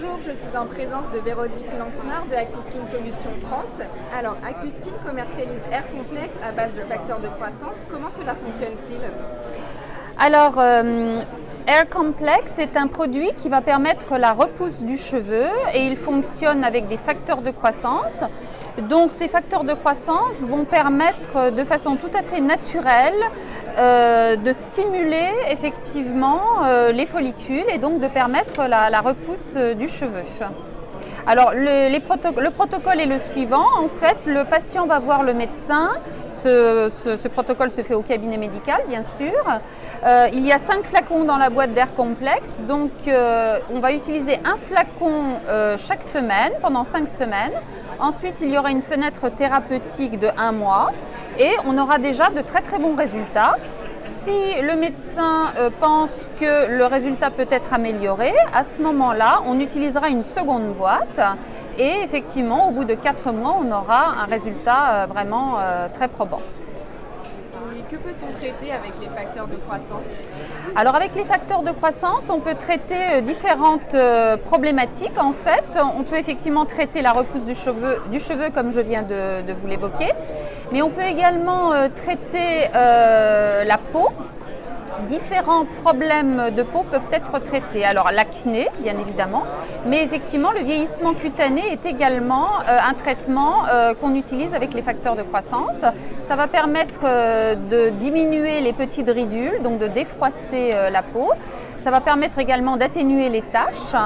Bonjour, je suis en présence de Véronique Lantenard de Aquiskin Solutions France. Alors, Aquiskin commercialise Air Complex à base de facteurs de croissance. Comment cela fonctionne-t-il? Alors, Air Complex est un produit qui va permettre la repousse du cheveu et il fonctionne avec des facteurs de croissance. Donc ces facteurs de croissance vont permettre de façon tout à fait naturelle de stimuler effectivement les follicules et donc de permettre la repousse du cheveu. Alors le protocole est le suivant. En fait, le patient va voir le médecin. Ce protocole se fait au cabinet médical, bien sûr. Il y a 5 flacons dans la boîte d'Air Complex. Donc, on va utiliser un flacon chaque semaine, pendant 5 semaines. Ensuite, il y aura une fenêtre thérapeutique de 1 mois. Et on aura déjà de très très bons résultats. Si le médecin pense que le résultat peut être amélioré, à ce moment-là, on utilisera une seconde boîte. Et effectivement, au bout de 4 mois, on aura un résultat vraiment très probant. Et que peut-on traiter avec les facteurs de croissance? Alors avec les facteurs de croissance, on peut traiter différentes problématiques. En fait, on peut effectivement traiter la repousse du cheveu comme je viens de vous l'évoquer. Mais on peut également traiter la peau. Différents problèmes de peau peuvent être traités. Alors l'acné, bien évidemment, mais effectivement le vieillissement cutané est également un traitement qu'on utilise avec les facteurs de croissance. Ça va permettre de diminuer les petites ridules, donc de défroisser la peau. Ça va permettre également d'atténuer les taches,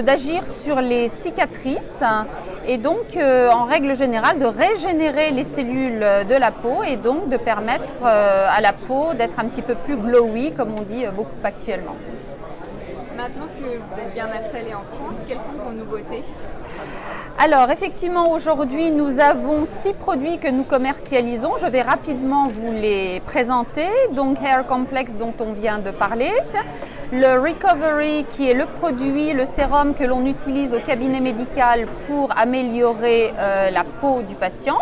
d'agir sur les cicatrices et donc en règle générale de régénérer les cellules de la peau et donc de permettre à la peau d'être un petit peu plus glowy comme on dit beaucoup actuellement. Maintenant que vous êtes bien installé en France, quelles sont vos nouveautés? Alors effectivement aujourd'hui nous avons 6 produits que nous commercialisons. Je vais rapidement vous les présenter. Donc Hair Complex dont on vient de parler. Le Recovery qui est le produit, le sérum que l'on utilise au cabinet médical pour améliorer la peau du patient.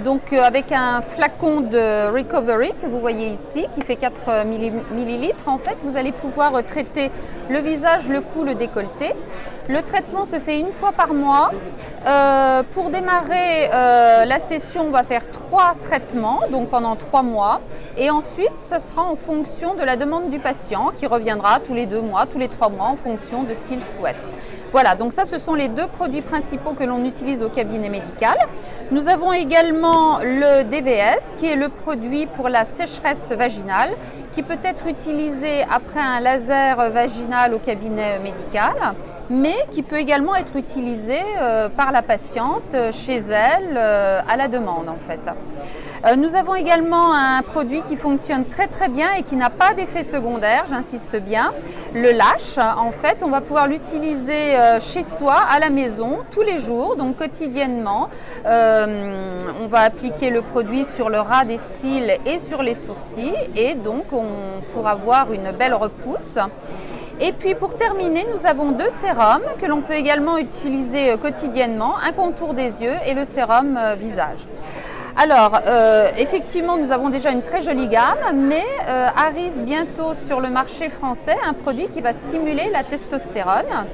Donc avec un flacon de Recovery que vous voyez ici qui fait 4 millilitres, en fait vous allez pouvoir traiter le visage, le cou, le décolleté. Le traitement se fait une fois par mois. Pour démarrer la session, on va faire 3 traitements, donc pendant 3 mois. Et ensuite, ce sera en fonction de la demande du patient qui reviendra tous les 2 mois, tous les 3 mois en fonction de ce qu'il souhaite. Voilà, donc ça ce sont les 2 produits principaux que l'on utilise au cabinet médical. Nous avons également le DVS qui est le produit pour la sécheresse vaginale qui peut être utilisé après un laser vaginal au cabinet médical, mais qui peut également être utilisé par la patiente chez elle à la demande en fait. Nous avons également un produit qui fonctionne très très bien et qui n'a pas d'effet secondaire, j'insiste bien, le Lash. En fait, on va pouvoir l'utiliser chez soi, à la maison, tous les jours, donc quotidiennement. On va appliquer le produit sur le ras des cils et sur les sourcils et donc on pourra avoir une belle repousse. Et puis pour terminer, nous avons 2 sérums que l'on peut également utiliser quotidiennement, un contour des yeux et le sérum visage. Alors, effectivement, nous avons déjà une très jolie gamme, mais arrive bientôt sur le marché français un produit qui va stimuler la testostérone.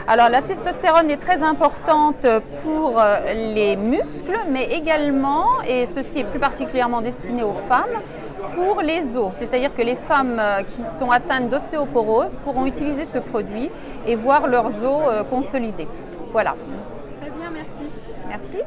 Alors, la testostérone est très importante pour les muscles, mais également, et ceci est plus particulièrement destiné aux femmes, pour les os. C'est-à-dire que les femmes qui sont atteintes d'ostéoporose pourront utiliser ce produit et voir leurs os consolidés. Voilà. Très bien, merci. Merci.